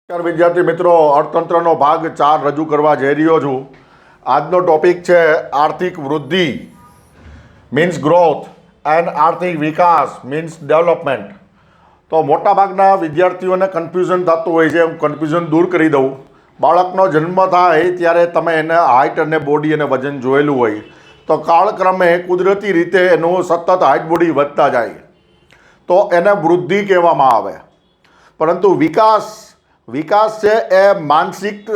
નમસ્કાર વિદ્યાર્થી મિત્રો, અર્થતંત્રનો ભાગ 4 રજૂ કરવા જઈ રહ્યો છું. આજનો ટોપિક છે આર્થિક વૃદ્ધિ મીન્સ ગ્રોથ એન્ડ આર્થિક વિકાસ મીન્સ ડેવલપમેન્ટ. તો મોટાભાગના વિદ્યાર્થીઓને કન્ફ્યુઝન થતું હોય છે. હું કન્ફ્યુઝન દૂર કરી દઉં. બાળકનો જન્મ થાય ત્યારે તમે એને હાઇટ અને બોડી અને વજન જોયેલું હોય, તો કાળક્રમે કુદરતી રીતે એનું સતત હાઇટ બોડી વધતા જાય, તો એને વૃદ્ધિ કહેવામાં આવે. પરંતુ વિકાસ છે એ માનસિક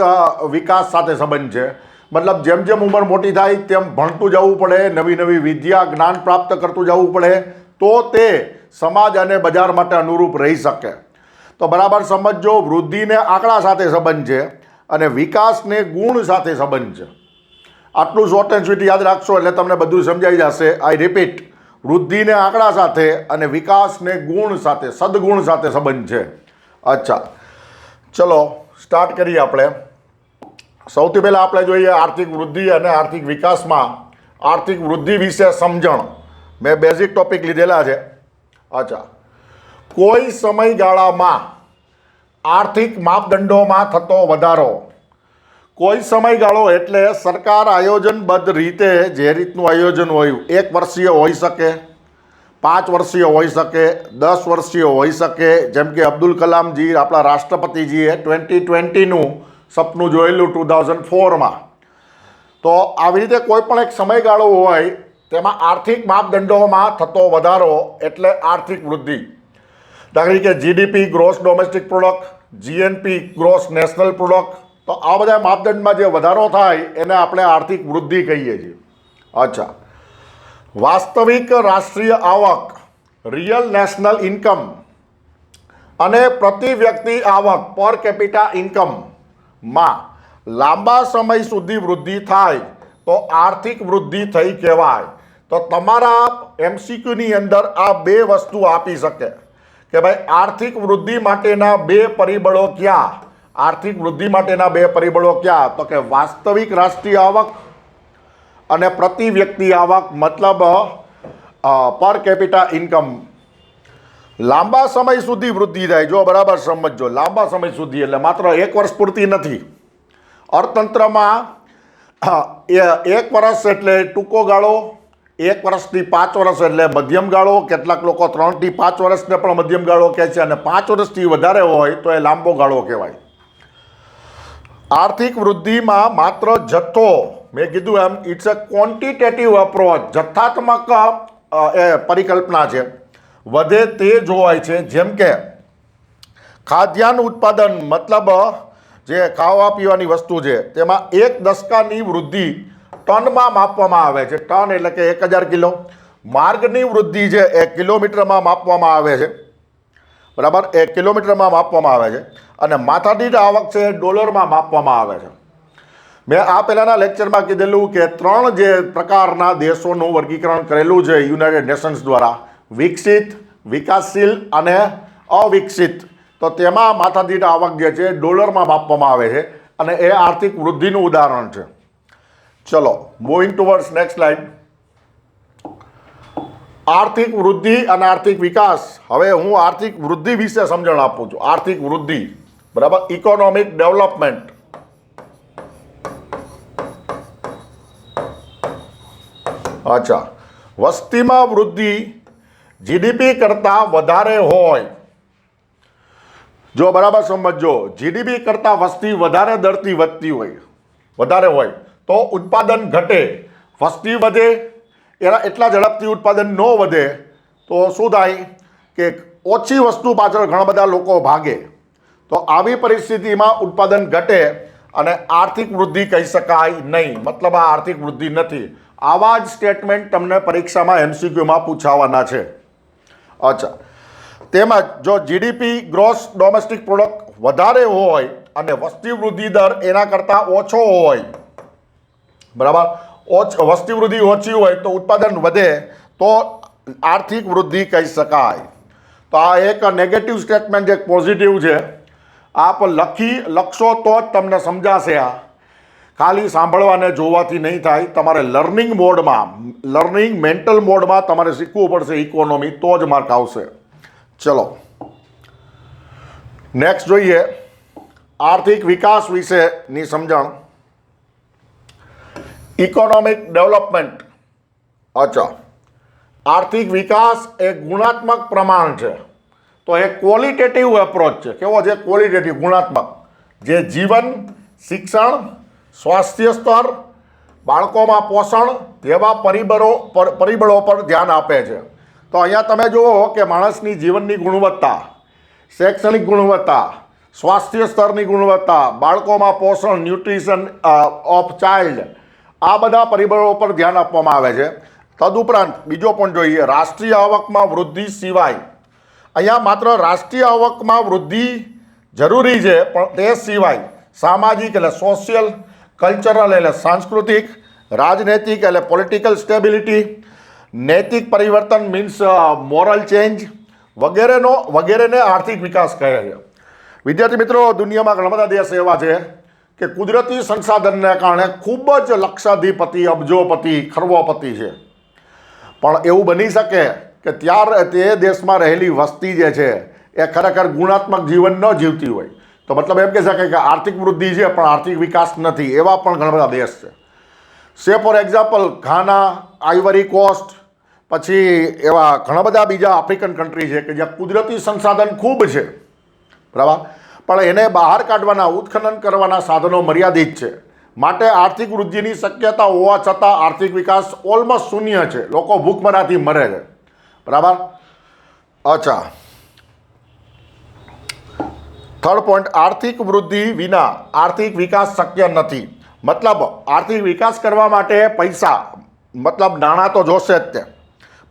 વિકાસ સાથે સંબંધ છે. મતલબ જેમ જેમ ઉંમર મોટી થાય તેમ ભણતું જવું પડે, નવી નવી વિદ્યા જ્ઞાન પ્રાપ્ત કરતું જવું પડે, તો તે સમાજ અને બજાર માટે અનુરૂપ રહી શકે. તો બરાબર સમજો, વૃદ્ધિને આંકડા સાથે સંબંધ છે અને વિકાસને ગુણ સાથે સંબંધ છે. આટલું શોર્ટ એન્ડ સ્વીટ યાદ રાખશો એટલે તમને બધું સમજાઈ જશે. આઈ રિપીટ, વૃદ્ધિને આંકડા સાથે અને વિકાસને ગુણ સાથે, સદગુણ સાથે સંબંધ છે. અચ્છા, ચલો સ્ટાર્ટ કરીએ. આપણે સૌથી પહેલાં આપણે જોઈએ આર્થિક વૃદ્ધિ અને આર્થિક વિકાસમાં આર્થિક વૃદ્ધિ વિશે સમજણ. મેં બેઝિક ટોપિક લીધેલા છે. અચ્છા, કોઈ સમયગાળામાં આર્થિક માપદંડોમાં થતો વધારો. કોઈ સમયગાળો એટલે સરકાર આયોજનબદ્ધ રીતે જે રીતનું આયોજન હોય, 1 વર્ષીય હોઈ શકે, 5 વર્ષીય હોઈ શકે, 10 વર્ષીય હોઈ શકે. જેમ કે અબ્દુલ કલામજી, આપણા રાષ્ટ્રપતિજીએ 2020નું સપનું જોયેલું 2004માં. તો આવી રીતે કોઈ પણ એક સમયગાળો હોય તેમાં આર્થિક માપદંડોમાં થતો વધારો એટલે આર્થિક વૃદ્ધિ. દાખલા તરીકે GDP, gross domestic product, GNP, gross national product. તો આ બધા માપદંડમાં જે વધારો થાય એને આપણે આર્થિક વૃદ્ધિ કહીએ છીએ. અચ્છા, વાસ્તવિક રાષ્ટ્રીય આવક, રિયલ નેશનલ ઇન્કમ અને પ્રતિ વ્યક્તિ આવક, પર કેપિટા ઇન્કમમાં લાંબા સમય સુધી વૃદ્ધિ થાય તો આર્થિક વૃદ્ધિ થઈ કહેવાય. તો તમારા એમસીક્યુની અંદર આ 2 વસ્તુ આપી શકે કે ભાઈ આર્થિક વૃદ્ધિ માટેના 2 પરિબળો ક્યાં? આર્થિક વૃદ્ધિ માટેના 2 પરિબળો ક્યાં? તો કે વાસ્તવિક રાષ્ટ્રીય આવક અને પ્રતિ વ્યક્તિ આવક, મતલબ પર કેપિટા ઇન્કમ. લાંબા સમય સુધી વૃદ્ધિ થાય. જો બરાબર સમજો, લાંબા સમય સુધી એટલે માત્ર 1 વર્ષ પૂરતી નથી. અર્થતંત્રમાં 1 વર્ષ એટલે ટૂંકો ગાળો, 1 વર્ષથી 5 વર્ષ એટલે મધ્યમ ગાળો. કેટલાક લોકો 3 થી 5 વર્ષને પણ મધ્યમ ગાળો કહે છે, અને 5 વર્ષથી વધારે હોય તો એ લાંબો ગાળો કહેવાય. આર્થિક વૃદ્ધિમાં માત્ર જથ્થો, મેં કીધું એમ, ઇટ્સ અ ક્વોન્ટિટેટિવ અપ્રોચ, જથ્થાત્મક એ પરિકલ્પના છે, વધે તે જોવાય છે. જેમ કે ખાદ્યાન્ન ઉત્પાદન, મતલબ જે ખાવા પીવાની વસ્તુ છે તેમાં 1 દશકાની વૃદ્ધિ ટનમાં માપવામાં આવે છે. ટન એટલે કે 1000 કિલો. માર્ગની વૃદ્ધિ છે એ કિલોમીટરમાં માપવામાં આવે છે. બરાબર, એ કિલોમીટરમાં માપવામાં આવે છે. અને માથાદીઠ આવક છે એ ડોલરમાં માપવામાં આવે છે. મેં આ પહેલાંના લેક્ચરમાં કીધેલું કે 3 જે પ્રકારના દેશોનું વર્ગીકરણ કરેલું છે યુનાઇટેડ નેશન્સ દ્વારા, વિકસિત, વિકાસશીલ અને અવિકસિત. તો તેમાં માથાદીઠ આવક જે છે ડોલરમાં માપવામાં આવે છે, અને એ આર્થિક વૃદ્ધિનું ઉદાહરણ છે. ચલો, મૂવિંગ ટુવર્ડ્સ નેક્સ્ટ સ્લાઇડ. આર્થિક વૃદ્ધિ અને આર્થિક વિકાસ. હવે હું આર્થિક વૃદ્ધિ વિશે સમજણ આપું છું. આર્થિક વૃદ્ધિ, બરાબર, ઇકોનોમિક ડેવલપમેન્ટ. અચ્છા, વસ્તીમાં વૃદ્ધિ જીડીપી કરતાં વધારે હોય. જો બરાબર સમજો, જીડીપી કરતાં વસ્તી વધારે દરથી વધતી હોય, વધારે હોય તો ઉત્પાદન ઘટે. વસ્તી વધે એના એટલા ઝડપથી ઉત્પાદન ન વધે તો શું થાય કે ઓછી વસ્તુ પાછળ ઘણા બધા લોકો ભાગે. તો આવી પરિસ્થિતિમાં ઉત્પાદન ઘટે અને આર્થિક વૃદ્ધિ કહી શકાય નહીં. મતલબ આ આર્થિક વૃદ્ધિ નથી. આવા જ સ્ટેટમેન્ટ તમને પરીક્ષામાં એમસીક્યુમાં પૂછાવાના છે. અચ્છા, તેમજ જો જીડીપી, ગ્રોસ ડોમેસ્ટિક પ્રોડક્ટ વધારે હોય અને વસ્તી વૃદ્ધિ દર એના કરતાં ઓછો હોય, બરાબર, વસ્તી વૃદ્ધિ ઓછી હોય તો ઉત્પાદન વધે, તો આર્થિક વૃદ્ધિ કહી શકાય. તો આ એક નેગેટિવ સ્ટેટમેન્ટ, એક પોઝિટિવ છે. આપ લખશો તો જ તમને સમજાશે. આ ખાલી સાંભળવાને જોવાથી નહીં થાય. તમારે લર્નિંગ મોડમાં, લર્નિંગ મેન્ટલ મોડમાં તમારે શીખવું પડશે ઇકોનોમી, તો જ માર્ક આવશે. ચલો નેક્સ્ટ જોઈએ. આર્થિક વિકાસ વિશેની સમજણ. Economic development. અચ્છા, આર્થિક વિકાસ એ ગુણાત્મક પ્રમાણ છે, તો એ ક્વોલિટેટિવ એપ્રોચ છે. કેવો છે? ક્વોલિટેટિવ, ગુણાત્મક, જે જીવન, શિક્ષણ, સ્વાસ્થ્ય સ્તર, બાળકોમાં પોષણ જેવા પરિબળો પર ધ્યાન આપે છે. તો અહીંયા તમે જુઓ કે માણસની જીવનની ગુણવત્તા, શૈક્ષણિક ગુણવત્તા, સ્વાસ્થ્ય સ્તરની ગુણવત્તા, બાળકોમાં પોષણ, ન્યુટ્રિશન ઓફ ચાઇલ્ડ, આ બધા પરિબળો પર ધ્યાન આપવામાં આવે છે. તદુપરાંત બીજો પણ જોઈએ, રાષ્ટ્રીય આવકમાં વૃદ્ધિ સિવાય. અહીંયા માત્ર રાષ્ટ્રીય આવકમાં વૃદ્ધિ જરૂરી છે, પણ તે સિવાય સામાજિક એટલે સોશિયલ, કલ્ચરલ એટલે સાંસ્કૃતિક, રાજનૈતિક એટલે પોલિટિકલ સ્ટેબિલિટી, નૈતિક પરિવર્તન મીન્સ મોરલ ચેન્જ વગેરેને આર્થિક વિકાસ કહે છે. વિદ્યાર્થી મિત્રો, દુનિયામાં ઘણા બધા દેશ એવા છે કે કુદરતી સંસાધનને કારણે ખૂબ જ લક્ષાધિપતિ, અબજોપતિ, ખરબોપતિ છે, પણ એવું બની શકે કે તે દેશમાં રહેલી વસ્તી જે છે એ ખરેખર ગુણાત્મક જીવન ન જીવતી હોય. તો મતલબ એમ કહી શકાય કે આર્થિક વૃદ્ધિ છે પણ આર્થિક વિકાસ નથી. એવા પણ ઘણા બધા દેશ છે. સે for example Ghana, ivory cost, પછી એવા ઘણા બધા બીજા આફ્રિકન કન્ટ્રી છે કે જ્યાં કુદરતી સંસાધન ખૂબ છે, બરાબર, પણ એને બહાર કાઢવાના, ઉત્ખનન કરવાના સાધનો મર્યાદિત છે. માટે આર્થિક વૃદ્ધિની શક્યતા હોવા છતાં આર્થિક વિકાસ ઓલમોસ્ટ શૂન્ય છે. લોકો ભૂખમરાથી મરે છે, બરાબર. અચ્છા, થર્ડ પોઈન્ટ, આર્થિક વૃદ્ધિ વિના આર્થિક વિકાસ શક્ય નથી. મતલબ આર્થિક વિકાસ કરવા માટે પૈસા, મતલબ નાણાં તો જોશે જ તે,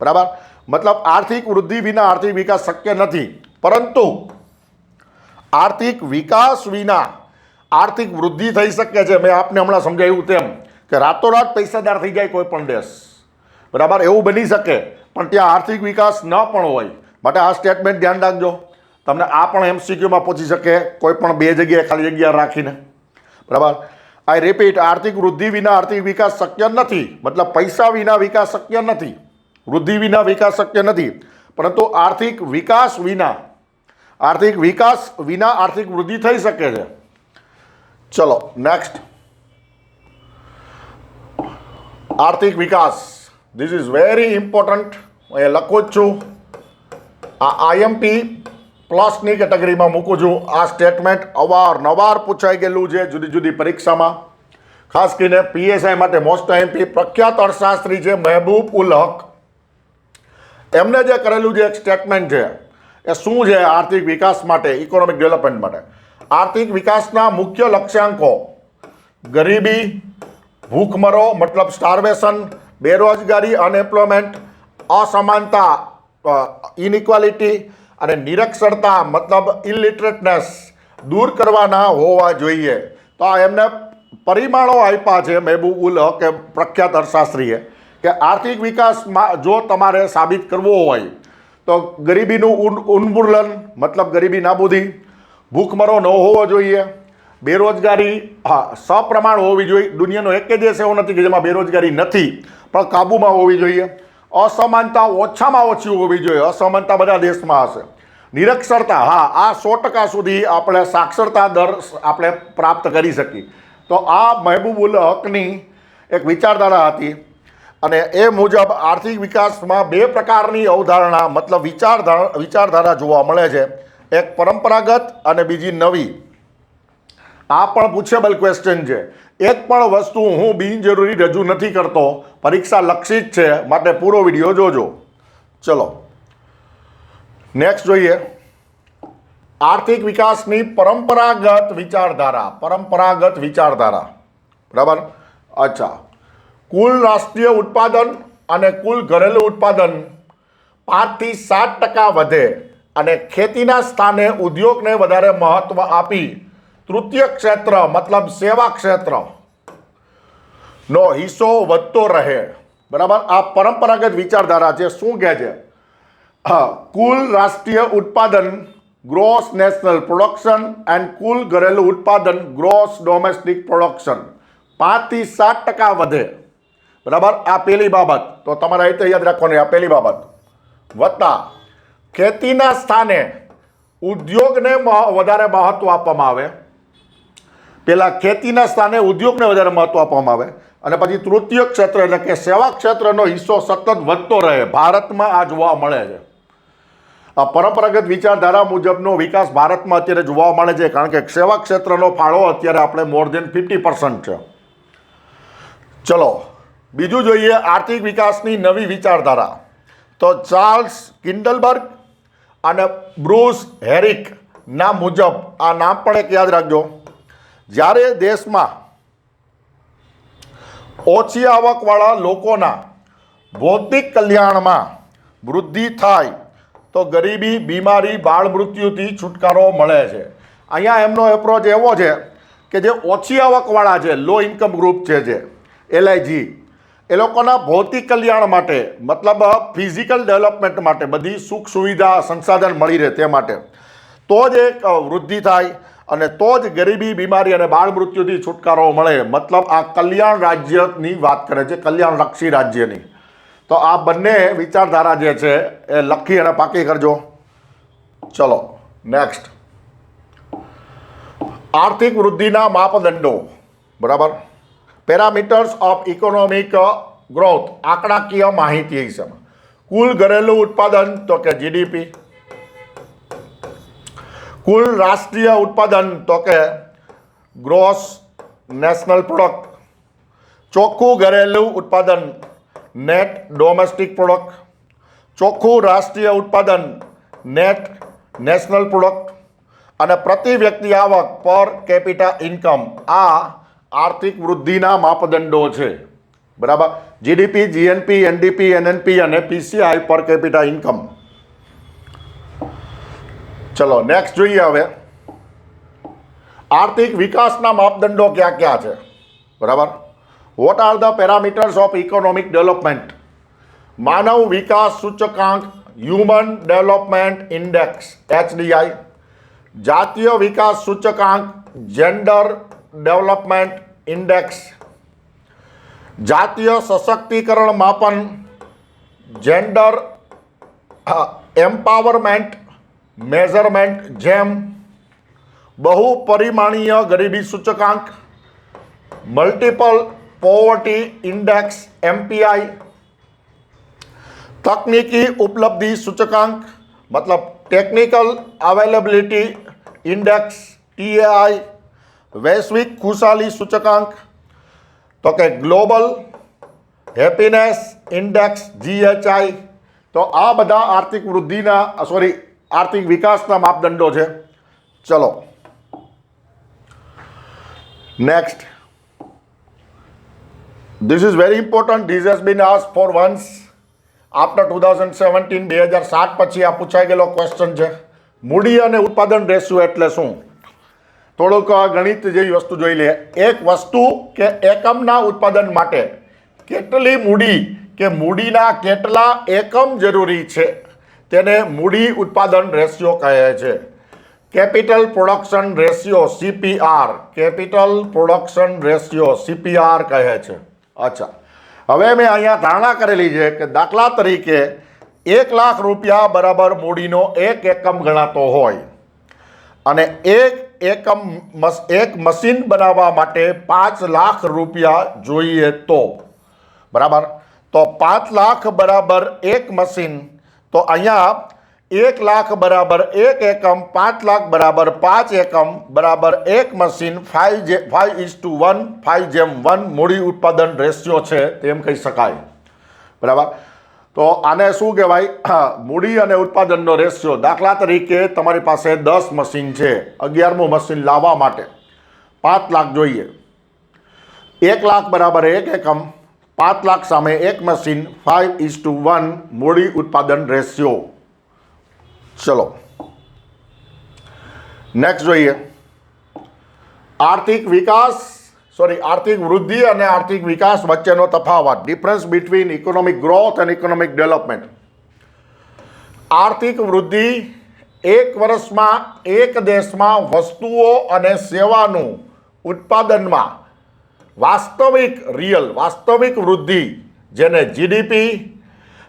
બરાબર. મતલબ આર્થિક વૃદ્ધિ વિના આર્થિક વિકાસ શક્ય નથી, પરંતુ આર્થિક વિકાસ વિના આર્થિક વૃદ્ધિ થઈ શકે છે. મેં આપને હમણાં સમજાવ્યું તેમ કે રાતોરાત પૈસાદાર થઈ જાય કોઈ પણ દેશ, બરાબર, એવું બની શકે, પણ ત્યાં આર્થિક વિકાસ ન પણ હોય. માટે આ સ્ટેટમેન્ટ ધ્યાન રાખજો. તમને આ પણ એમસીક્યુમાં પૂછી શકે, કોઈ પણ બે જગ્યાએ ખાલી જગ્યા રાખીને, બરાબર. આઈ રિપીટ, આર્થિક વૃદ્ધિ વિના આર્થિક વિકાસ શક્ય નથી. મતલબ પૈસા વિના વિકાસ શક્ય નથી, વૃદ્ધિ વિના વિકાસ શક્ય નથી, પરંતુ આર્થિક વિકાસ વિના આર્થિક વૃદ્ધિ થઈ શકે છે. ચલો નેક્સ્ટ, આર્થિક વિકાસ. This is very important. અહીંયા લખું જ છું, આ આઈએમપી પ્લસની કેટેગરીમાં મૂકું છું. આ સ્ટેટમેન્ટ અવારનવાર પૂછાઈ ગયેલું છે જુદી જુદી પરીક્ષામાં, ખાસ કરીને પીએસઆઈ માટે મોસ્ટ આઈએમપી. પ્રખ્યાત અર્થશાસ્ત્રી છે મહેબૂબ ઉલ હક, એમને જે કરેલું જે એક સ્ટેટમેન્ટ છે એ શું છે આર્થિક વિકાસ માટે, ઇકોનોમિક ડેવલપમેન્ટ માટે. આર્થિક વિકાસના મુખ્ય લક્ષ્યાંકો ગરીબી, ભૂખમરો મતલબ સ્ટાર્વેશન, બેરોજગારી અનએમ્પ્લોયમેન્ટ, અસમાનતા ઇનઇક્વાલિટી અને નિરક્ષરતા મતલબ ઇલિટરેટનેસ દૂર કરવાના હોવા જોઈએ. તો આ એમને પરિમાણો આપ્યા છે મહેબૂબ ઉલ હક, પ્રખ્યાત અર્થશાસ્ત્રીએ, કે આર્થિક વિકાસમાં જો તમારે સાબિત કરવો હોય તો ગરીબીનું ઉન્મૂલન મતલબ ગરીબી નાબૂદી, ભૂખમરો ન હોવો જોઈએ, બેરોજગારી સપ્રમાણ હોવી જોઈએ. દુનિયાનો એક દેશ એવો નથી કે જેમાં બેરોજગારી નથી, પણ કાબૂમાં હોવી જોઈએ. અસમાનતા ઓછામાં ઓછી હોવી જોઈએ, અસમાનતા બધા દેશમાં હશે. નિરક્ષરતા, આ 100% સુધી આપણે સાક્ષરતા દર આપણે પ્રાપ્ત કરી શકીએ. તો આ મહેબૂબ ઉલ હકની એક વિચારધારા હતી, અને એ મુજબ આર્થિક વિકાસમાં બે પ્રકારની અવધારણા મતલબ વિચારધારા જોવા મળે છે. એક પરંપરાગત અને બીજી નવી. આ પણ પૂછેબલ ક્વેશ્ચન છે. એક પણ વસ્તુ હું બિનજરૂરી રજૂ નથી કરતો, પરીક્ષા લક્ષિત છે, માટે પૂરો વિડીયો જોજો. ચલો નેક્સ્ટ જોઈએ, આર્થિક વિકાસની પરંપરાગત વિચારધારા, બરાબર. અચ્છા, કુલ રાષ્ટ્રીય ઉત્પાદન અને કુલ ઘરેલું ઉત્પાદન 5 થી 7% વધે અને ખેતીના સ્થાને ઉદ્યોગને વધારે મહત્વ આપી તૃતીય ક્ષેત્ર મતલબ સેવા ક્ષેત્ર નો હિસ્સો વધતો રહે, બરાબર. આ પરંપરાગત વિચારધારા છે. શું કહે છે? કુલ રાષ્ટ્રીય ઉત્પાદન ગ્રોસ નેશનલ પ્રોડક્શન એન્ડ કુલ ઘરેલું ઉત્પાદન ગ્રોસ ડોમેસ્ટિક પ્રોડક્શન 5 થી 7% વધે, બરાબર. આ પહેલી બાબત, તો તમારે અહીં યાદ રાખવાની, આ પહેલી બાબત. વત્તા ખેતીના સ્થાને ઉદ્યોગને વધારે મહત્વ આપવામાં આવે, પહેલાં ખેતીના સ્થાને ઉદ્યોગને વધારે મહત્ત્વ આપવામાં આવે અને પછી તૃતીય ક્ષેત્ર એટલે કે સેવા ક્ષેત્રનો હિસ્સો સતત વધતો રહે. ભારતમાં આ જોવા મળે છે. આ પરંપરાગત વિચારધારા મુજબનો વિકાસ ભારતમાં અત્યારે જોવા મળે છે, કારણ કે સેવા ક્ષેત્રનો ફાળો અત્યારે આપણે મોર દેન 50% છે. ચલો બીજું જોઈએ આર્થિક વિકાસની નવી વિચારધારા. તો ચાર્લ્સ કિન્ડલબર્ગ અને બ્રુસ હેરિક ના મુજબ, આ નામ પણ એક યાદ રાખજો, જ્યારે દેશમાં ઓછી આવકવાળા લોકોના ભૌતિક કલ્યાણમાં વૃદ્ધિ થાય તો ગરીબી, બીમારી, બાળ મૃત્યુથી છુટકારો મળે છે. અહીંયા એમનો એપ્રોચ એવો છે કે જે ઓછી આવકવાળા છે, લો ઇન્કમ ગ્રુપ છે, જે LIG, એ લોકોના ભૌતિક કલ્યાણ માટે, મતલબ ફિઝિકલ ડેવલપમેન્ટ માટે, બધી સુખ સુવિધા સંસાધન મળી રહે તે માટે, તો જ એક વૃદ્ધિ થાય અને તો જ ગરીબી, બીમારી અને બાળ મૃત્યુથી છુટકારો મળે. મતલબ આ કલ્યાણ રાજ્યની વાત કરે છે, કલ્યાણલક્ષી રાજ્યની. તો આ બંને વિચારધારા જે છે એ લખી અને પાકી કરજો. ચલો નેક્સ્ટ, આર્થિક વૃદ્ધિના માપદંડો. બરાબર, પેરામીટર્સ ઓફ ઇકોનોમિક ગ્રોથ, આંકડાકીય માહિતી હિસાબ. કુલ ઘરેલું ઉત્પાદન તો કે GDP, કુલ રાષ્ટ્રીય ઉત્પાદન તો કે ગ્રોસ નેશનલ પ્રોડક્ટ, ચોખ્ખું ઘરેલું ઉત્પાદન નેટ ડોમેસ્ટિક પ્રોડક્ટ, ચોખ્ખું રાષ્ટ્રીય ઉત્પાદન નેટ નેશનલ પ્રોડક્ટ અને પ્રતિ વ્યક્તિ આવક પર કેપિટા ઇન્કમ. આ આર્થિક વૃદ્ધિના માપદંડો છે. બરાબર, GDP, GNP, NDP, NNP અને PCI પર કેપિટા ઇન્કમ. ચલો નેક્સ્ટ જોઈએ હવે આર્થિક વિકાસના માપદંડો ક્યાં ક્યાં છે. બરાબર, what are the parameters of economic development? માનવ વિકાસ સૂચકાંક, હ્યુમન ડેવલપમેન્ટ ઇન્ડેક્સ HDI, જાતીય વિકાસ સૂચકાંક, જેન્ડર ડેવલપમેન્ટ ઇન્ડેક્સ, જાતીય સશક્તિકરણ માપન, જેન્ડર એમ્પાવરમેન્ટ મેઝરમેન્ટ જેમ, બહુપરિમાણીય ગરીબી સૂચકાંક, મલ્ટિપલ પોવર્ટી ઇન્ડેક્સ MPI, તકનીકી ઉપલબ્ધિ સૂચકાંક મતલબ ટેકનિકલ અવેલેબિલિટી ઇન્ડેક્સ TAI, વૈશ્વિક ખુશાલી સૂચકાંક તો કે ગ્લોબલ હેપીનેસ ઇન્ડેક્સ GHI. તો આ બધા આર્થિક વૃદ્ધિના આર્થિક વિકાસના માપદંડો છે. ચલો next, this is very important, this has been asked for once after 2017. 2007 પછી આ પૂછાઈ ગયેલો ક્વેશ્ચન છે. મૂડી અને ઉત્પાદન રેશિયો એટલે શું? થોડુંક ગણિત જેવી વસ્તુ જોઈ લે. એક વસ્તુ કે એકમના ઉત્પાદન માટે કેટલી મૂડી કે મૂડીના કેટલા એકમ જરૂરી છે તેને મૂડી ઉત્પાદન રેશિયો કહે છે. Capital production ratio CPR, capital production ratio CPR કહે છે. અચ્છા, હવે મેં અહીંયા ધારણા કરેલી છે કે દાખલા તરીકે 1 લાખ રૂપિયા બરાબર મૂડીનો એક એકમ ગણાતો હોય અને એક મશીન બનાવવા માટે 5 લાખ રૂપિયા જોઈએ તો, બરાબર, તો 5 લાખ બરાબર એક મશીન, તો અહીંયા 1 લાખ બરાબર એક એકમ, 5 લાખ બરાબર 5 એકમ બરાબર એક મશીન, 5:1, 5:1 મૂડી ઉત્પાદન રેશિયો છે તેમ કહી શકાય. બરાબર, તો આને શું કહેવાય? મૂડી અને ઉત્પાદનનો રેશિયો. દાખલા તરીકે તમારી પાસે 10 મશીન છે, 11મું મશીન લાવવા માટે 5 લાખ જોઈએ. 1 લાખ બરાબર એક એકમ, 5 લાખ સામે એક મશીન, 5:1 મૂડી ઉત્પાદન રેશિયો. ચલો નેક્સ્ટ જોઈએ આર્થિક વૃદ્ધિ અને આર્થિક વિકાસ વચ્ચેનો તફાવત. Difference between economic growth and economic development. આર્થિક વૃદ્ધિ એક વર્ષમાં એક દેશમાં વસ્તુઓ અને સેવાનું ઉત્પાદનમાં વાસ્તવિક વૃદ્ધિ, જેને GDP,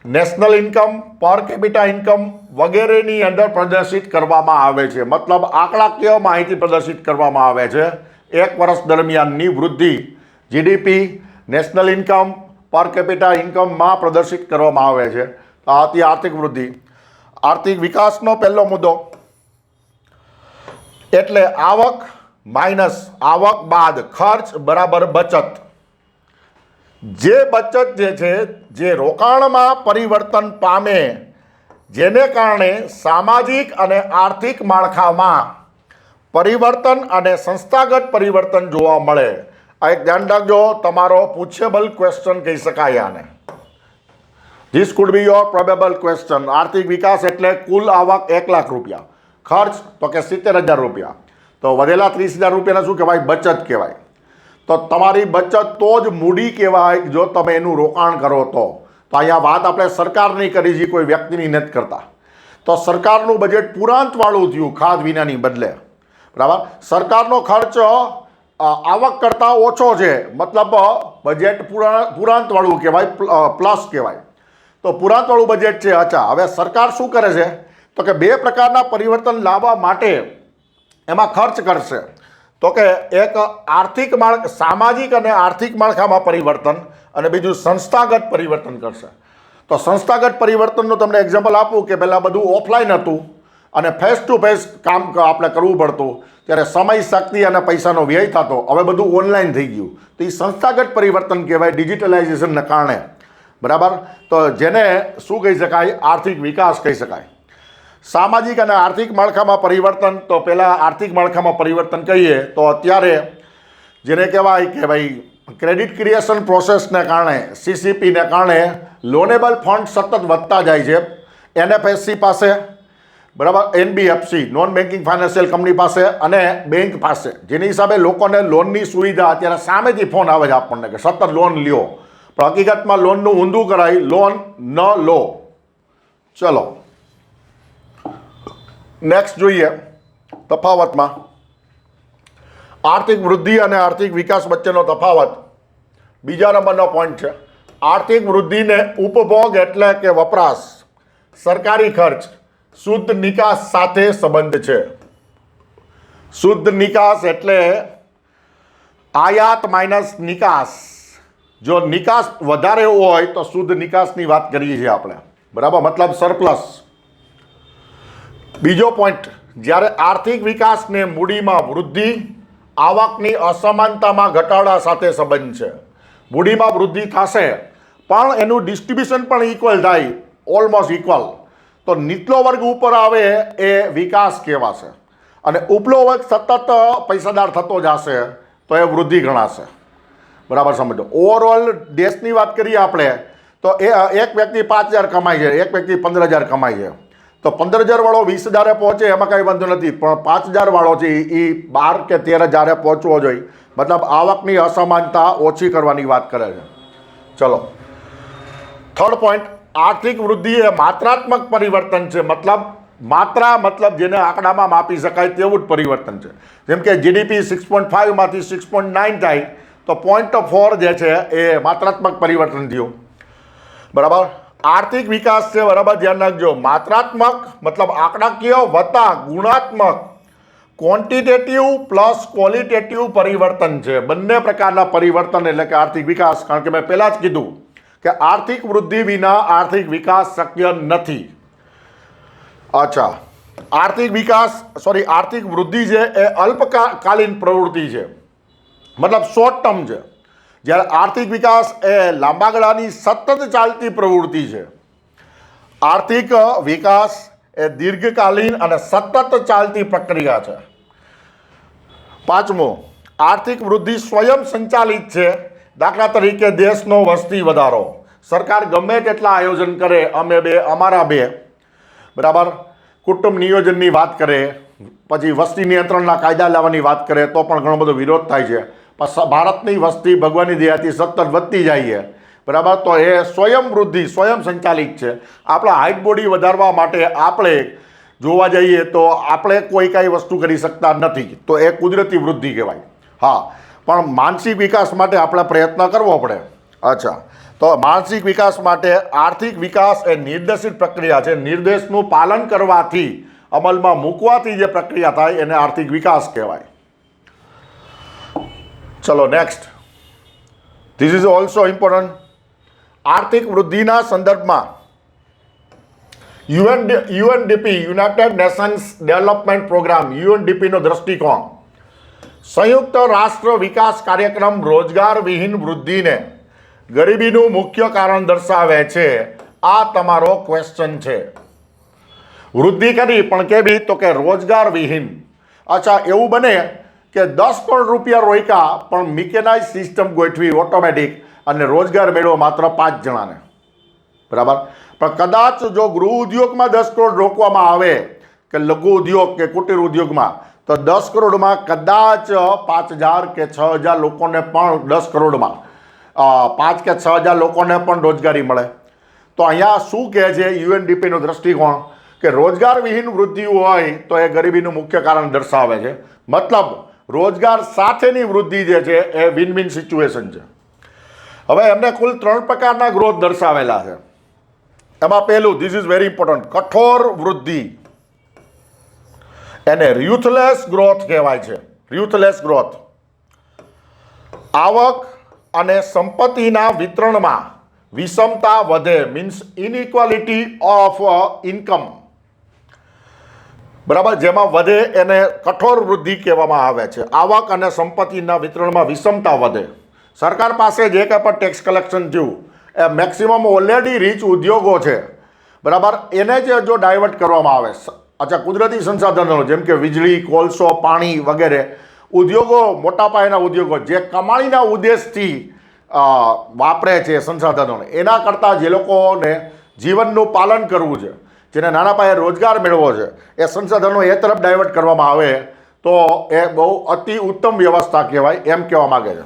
national income, per capita income વગેરેની અંદર પ્રદર્શિત કરવામાં આવે છે. મતલબ આંકડાકીય માહિતી પ્રદર્શિત કરવામાં આવે છે એક વર્ષ દરમિયાનની વૃદ્ધિ GDP, national income, per capita ઇન્કમમાં પ્રદર્શિત કરવામાં આવે છે. આ હતી આર્થિક વૃદ્ધિ. આર્થિક વિકાસનો પહેલો મુદ્દો એટલે આવક માઇનસ આવક બાદ ખર્ચ બરાબર બચત. જે બચત જે છે જે રોકાણમાં પરિવર્તન પામે, જેને કારણે સામાજિક અને આર્થિક માળખામાં પરિવર્તન અને સંસ્થાગત પરિવર્તન જોવા મળે. આ એક ધ્યાન રાખજો, તમારો પૂછેબલ ક્વેશ્ચન કહી શકાય આને. This food B your probable question. આર્થિક વિકાસ એટલે કુલ આવક 1 લાખ રૂપિયા, ખર્ચ તો કે 70,000 રૂપિયા, તો વધેલા 30,000 રૂપિયાને શું કહેવાય? બચત કહેવાય. તો તમારી બચત તો જ મૂડી કહેવાય જો તમે એનું રોકાણ કરો તો. અહીંયા વાત આપણે સરકારની કરી છે, કોઈ વ્યક્તિની નથી કરતા. તો સરકારનું બજેટ પુરાંતવાળું થયું ખાધ વિનાની બદલે, બરાબર. સરકારનો ખર્ચ આવક કરતાં ઓછો છે, મતલબ બજેટ પુરાંતવાળું કહેવાય, પ્લસ કહેવાય. તો પુરાંતવાળું બજેટ છે. અચ્છા, હવે સરકાર શું કરે છે તો કે 2 પ્રકારના પરિવર્તન લાવવા માટે એમાં ખર્ચ કરશે. તો કે એક આર્થિક સામાજિક અને આર્થિક માળખામાં પરિવર્તન, અને બીજું સંસ્થાગત પરિવર્તન કરશે. તો સંસ્થાગત પરિવર્તનનું તમને એક્ઝામ્પલ આપું કે પહેલાં બધું ઓફલાઈન હતું અને ફેસ ટુ ફેસ કામ આપણે કરવું પડતું, ત્યારે સમય, શક્તિ અને પૈસાનો વ્યય થતો. હવે બધું ઓનલાઈન થઈ ગયું, તો એ સંસ્થાગત પરિવર્તન કહેવાય ડિજિટલાઇઝેશનના કારણે, બરાબર. તો જેને શું કહી શકાય? આર્થિક વિકાસ કહી શકાય. સામાજિક અને આર્થિક માળખામાં પરિવર્તન, તો પહેલાં આર્થિક માળખામાં પરિવર્તન કહીએ તો અત્યારે જેને કહેવાય કે ભાઈ ક્રેડિટ ક્રિએશન પ્રોસેસને કારણે, સીસીપીને કારણે લોનેબલ ફંડ સતત વધતા જાય છે. એનએફએસસી પાસે, બરાબર, NBFC non banking financial company પાસે અને બેંક પાસે, જેની હિસાબે લોકોને લોનની સુવિધા અત્યારે સામેથી ફોન આવે છે આપણને કે સતત લોન લ્યો, પણ હકીકતમાં લોનનું ઊંધું કરાય, લોન ન લો. ચલો નેક્સ્ટ જોઈએ તફાવતમાં આર્થિક વૃદ્ધિ અને આર્થિક વિકાસ વચ્ચેનો તફાવત. બીજા નંબરનો પોઈન્ટ છે આર્થિક વૃદ્ધિને ઉપભોગ એટલે કે વપરાશ, સરકારી ખર્ચ, શુદ્ધ નિકાસ સાથે સંબંધ છે. શુદ્ધ નિકાસ એટલે આયાત માઇનસ નિકાસ. જો નિકાસ વધારે હોય તો શુદ્ધ નિકાસની વાત કરીએ છીએ આપણે, બરાબર, મતલબ સરપ્લસ. બીજો પોઈન્ટ, જ્યારે આર્થિક વિકાસને મૂડીમાં વૃદ્ધિ, આવકની અસમાનતામાં ઘટાડા સાથે સંબંધ છે. મૂડીમાં વૃદ્ધિ થશે પણ એનું ડિસ્ટ્રીબ્યુશન પણ ઇક્વલ થાય, ઓલમોસ્ટ ઇક્વલ, તો નીચલો વર્ગ ઉપર આવે એ વિકાસ કહેવાશે, અને ઉપલો વર્ગ સતત પૈસાદાર થતો જશે તો એ વૃદ્ધિ ગણાશે, બરાબર. સમજો, ઓવરઓલ દેશની વાત કરીએ આપણે તો એક વ્યક્તિ 5,000 કમાય છે, એક વ્યક્તિ 15,000 કમાય છે, તો 15,000 વાળો 20,000 પહોંચે એમાં કાંઈ વાંધો નથી, પણ 5,000 વાળો છે એ 12 કે 13,000 પહોંચવો જોઈએ. મતલબ આવકની અસમાનતા ઓછી કરવાની વાત કરે છે. ચલો થર્ડ પોઈન્ટ, આર્થિક વૃદ્ધિ એ માત્રાત્મક પરિવર્તન છે. મતલબ જેને આંકડામાં માપી શકાય તેવું જ પરિવર્તન છે. જેમ કે જીડીપી 6.5 માંથી 6.9 થાય તો 0.4 જે છે એ માત્રાત્મક પરિવર્તન થયું, બરાબર. આર્થિક વિકાસ છે, બરાબર, ધ્યાન રાખજો. માત્રાત્મક મતલબ આંકડાકીય વત્તા ગુણાત્મક, ક્વોન્ટિટેટિવ પ્લસ ક્વોલિટેટિવ પરિવર્તન છે. બંને પ્રકારના પરિવર્તન એટલે કે આર્થિક વિકાસ. કારણ કે મેં પહેલાં જ કીધું કે આર્થિક વૃદ્ધિ વિના આર્થિક વિકાસ શક્ય નથી. અચ્છા, આર્થિક વૃદ્ધિ છે એ અલ્પકાલીન પ્રવૃત્તિ છે, મતલબ શોર્ટ ટર્મ છે, જ્યારે આર્થિક વિકાસ એ લાંબા ગાળાની સતત ચાલતી પ્રવૃત્તિ છે. આર્થિક વિકાસ એ દીર્ઘકાલીન અને સતત ચાલતી પ્રક્રિયા છે. પાંચમું, આર્થિક વૃદ્ધિ સ્વયં સંચાલિત છે. દાખલા તરીકે દેશનો વસ્તી વધારો, સરકાર ગમે તેટલા આયોજન કરે, અમે બે, અમારા બે, બરાબર, કુટુંબ નિયોજનની વાત કરે, પછી વસ્તી નિયંત્રણના કાયદા લાવવાની વાત કરે તો પણ ઘણો બધો વિરોધ થાય છે. ભારતની વસ્તી ભગવાનની દયાથી સતત વધતી જાય છે, બરાબર. તો એ સ્વયં વૃદ્ધિ, સ્વયં સંચાલિત છે. આપણા હાઇટ બોડી વધારવા માટે આપણે જોવા જઈએ તો આપણે કોઈ કાંઈ વસ્તુ કરી શકતા નથી, તો એ કુદરતી વૃદ્ધિ કહેવાય. હા, પણ માનસિક વિકાસ માટે આપણે પ્રયત્ન કરવો પડે. અચ્છા, તો માનસિક વિકાસ માટે આર્થિક વિકાસ એ નિર્દેશિત પ્રક્રિયા છે. નિર્દેશનું પાલન કરવાથી, અમલમાં મૂકવાથી જે પ્રક્રિયા થાય એને આર્થિક વિકાસ કહેવાય. ચલો next, this is also important. આર્થિક વૃદ્ધિના સંદર્ભમાં UNDP United Nations Development Programme યુએનડીપીનો દ્રષ્ટિકોણ સંયુક્ત રાષ્ટ્ર વિકાસ કાર્યક્રમ રોજગાર વિહીન વૃદ્ધિને ગરીબીનું મુખ્ય કારણ દર્શાવે છે. આ તમારો ક્વેશ્ચન છે. વૃદ્ધિ કરી પણ કેવી? તો કે રોજગાર વિહીન. અચ્છા, એવું બને કે 10 કરોડ રૂપિયા રોક્યા પણ મિકેનાઇઝ સિસ્ટમ ગોઠવી ઓટોમેટિક અને રોજગાર મેળવો માત્ર 5 જણાને, બરાબર. પણ કદાચ જો ગૃહ ઉદ્યોગમાં 10 કરોડ રોકવામાં આવે કે લઘુ ઉદ્યોગ કે કુટીર ઉદ્યોગમાં, તો 10 કરોડમાં કદાચ 5000 કે 6000 લોકોને પણ 10 કરોડમાં 5 કે 6000 લોકોને પણ રોજગારી મળે. તો અહીંયા શું કહે છે યુએનડીપીનો દ્રષ્ટિકોણ કે રોજગાર વિહીન વૃદ્ધિ હોય તો એ ગરીબીનું મુખ્ય કારણ દર્શાવે છે. મતલબ રોજગાર સાથેની વૃદ્ધિ જે છે એ વિન વિન સિચ્યુએશન છે. હવે એમને કુલ 3 પ્રકારના ગ્રોથ દર્શાવેલા છે. એમાં પહેલું, ધીસ ઇઝ વેરી ઇમ્પોર્ટન્ટ, કઠોર વૃદ્ધિ. એને ર્યુથલેસ ગ્રોથ કહેવાય છે. ર્યુથલેસ ગ્રોથ. આવક અને સંપત્તિના વિતરણમાં વિષમતા વધે, મીન્સ ઇનઇક્વાલિટી ઓફ ઇન્કમ, બરાબર, જેમાં વધે એને કઠોર વૃદ્ધિ કહેવામાં આવે છે. આવક અને સંપત્તિના વિતરણમાં વિષમતા વધે. સરકાર પાસે જે કંઈ પણ ટેક્સ કલેક્શન થયું એ મેક્સિમમ ઓલરેડી રીચ ઉદ્યોગો છે, બરાબર, એને જ જો ડાયવર્ટ કરવામાં આવે. અચ્છા, કુદરતી સંસાધનો જેમ કે વીજળી, કોલસો, પાણી વગેરે ઉદ્યોગો, મોટા પાયાના ઉદ્યોગો જે કમાણીના ઉદ્દેશથી વાપરે છે સંસાધનોને, એના કરતાં જે લોકોને જીવનનું પાલન કરવું છે, જેને નાના પાયે રોજગાર મેળવવો છે, એ સંસાધનો એ તરફ ડાયવર્ટ કરવામાં આવે તો એ બહુ અતિ ઉત્તમ વ્યવસ્થા કહેવાય, એમ કહેવા માગે છે.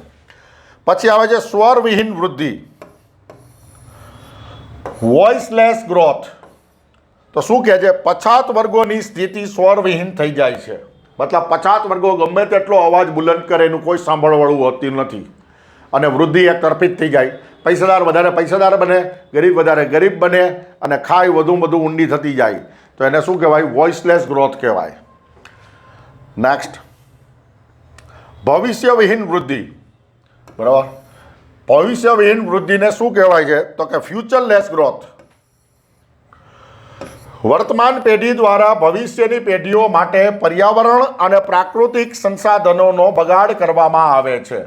પછી આવે છે સ્વરવિહીન વૃદ્ધિ, વોઇસલેસ ગ્રોથ. તો શું કહે છે? પછાત વર્ગોની સ્થિતિ સ્વરવિહીન થઈ જાય છે. મતલબ પછાત વર્ગો ગમે તેટલો અવાજ બુલંદ કરે એનું કોઈ સાંભળવાળું હોતું નથી અને વૃદ્ધિ એક તરફી જ થઈ જાય. પૈસાદાર વધારે પૈસાદાર બને, ગરીબ વધારે ગરીબ બને અને ખાઈ વધુ વધુ ઊંડી થતી જાય. તો એને શું કહેવાય? વોઇસલેસ ગ્રોથ કહેવાય. નેક્સ્ટ, ભવિષ્યવિહીન વૃદ્ધિ, બરાબર. ભવિષ્યવિહીન વૃદ્ધિને શું કહેવાય છે? તો કે ફ્યુચરલેસ ગ્રોથ. વર્તમાન પેઢી દ્વારા ભવિષ્યની પેઢીઓ માટે પર્યાવરણ અને પ્રાકૃતિક સંસાધનોનો બગાડ કરવામાં આવે છે,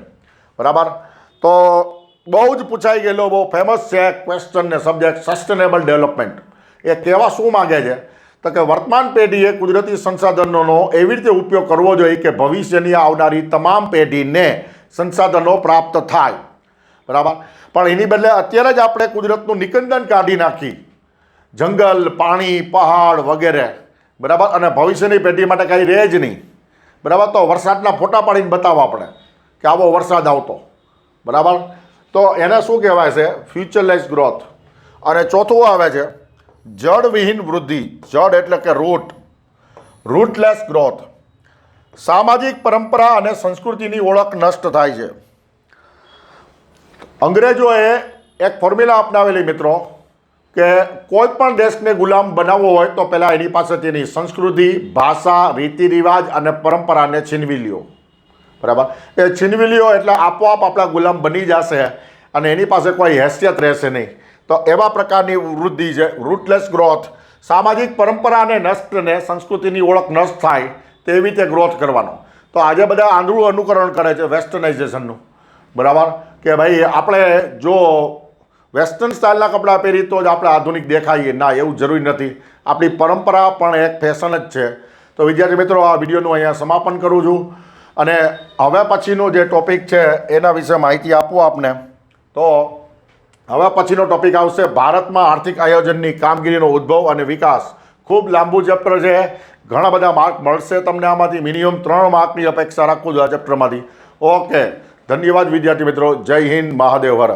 બરાબર. તો બહુ જ પૂછાઈ ગયેલો, બહુ ફેમસ છે ક્વેશ્ચન ને સબ્જેક્ટ, સસ્ટેનેબલ ડેવલપમેન્ટ. એ કહેવા શું માગે છે? તો કે વર્તમાન પેઢીએ કુદરતી સંસાધનોનો એવી રીતે ઉપયોગ કરવો જોઈએ કે ભવિષ્યની આવનારી તમામ પેઢીને સંસાધનો પ્રાપ્ત થાય, બરાબર. પણ એની બદલે અત્યારે જ આપણે કુદરતનું નિકંદન કાઢી નાખી, જંગલ, પાણી, પહાડ વગેરે, બરાબર, અને ભવિષ્યની પેઢી માટે કાંઈ રહે જ નહીં, બરાબર. તો વરસાદના ફોટા પાડીને બતાવો આપણે કે આવો વરસાદ આવતો, બરાબર. તો એને શું કહેવાય છે? ફ્યુચરલેસ ગ્રોથ. અને ચોથું આવે છે જડવિહીન વૃદ્ધિ. જડ એટલે કે રૂટ, રૂટલેસ ગ્રોથ. સામાજિક પરંપરા અને સંસ્કૃતિની ઓળખ નષ્ટ થાય છે. અંગ્રેજોએ એક ફોર્મ્યુલા અપનાવેલી મિત્રો કે કોઈ પણ દેશને ગુલામ બનાવવો હોય તો પહેલાં એની પાસે તેની સંસ્કૃતિ, ભાષા, રીતિ રિવાજ અને પરંપરાને છીનવી લ્યો, બરાબર. એ છીનવી લ્યો એટલે આપોઆપ આપણા ગુલામ બની જશે અને એની પાસે કોઈ હેસિયત રહેશે નહીં. તો એવા પ્રકારની વૃદ્ધિ છે રૂટલેસ ગ્રોથ. સામાજિક પરંપરાને નષ્ટ ને સંસ્કૃતિની ઓળખ નષ્ટ થાય તેવી રીતે ગ્રોથ કરવાનો. તો આજે બધા આંધળું અનુકરણ કરે છે વેસ્ટર્નાઇઝેશનનું, બરાબર, કે ભાઈ આપણે જો વેસ્ટર્ન સ્ટાઇલના કપડાં પહેરી તો જ આપણે આધુનિક દેખાઈએ. ના, એવું જરૂરી નથી. આપણી પરંપરા પણ એક ફેશન જ છે. તો વિદ્યાર્થી મિત્રો, આ વિડીયોનું અહીંયા સમાપન કરું છું અને હવે પછીનો જે ટોપિક છે એના વિશે માહિતી આપું આપને. તો હવે પછીનો ટોપિક આવશે ભારતમાં આર્થિક આયોજનની કામગીરીનો ઉદ્ભવ અને વિકાસ. ખૂબ લાંબુ ચેપ્ટર છે, ઘણા બધા માર્ક મળશે તમને આમાંથી. મિનિમમ 3 માર્કની અપેક્ષા રાખું છું આ ચેપ્ટરમાંથી. ઓકે, ધન્યવાદ વિદ્યાર્થી મિત્રો. જય હિન્દ, મહાદેવ હર.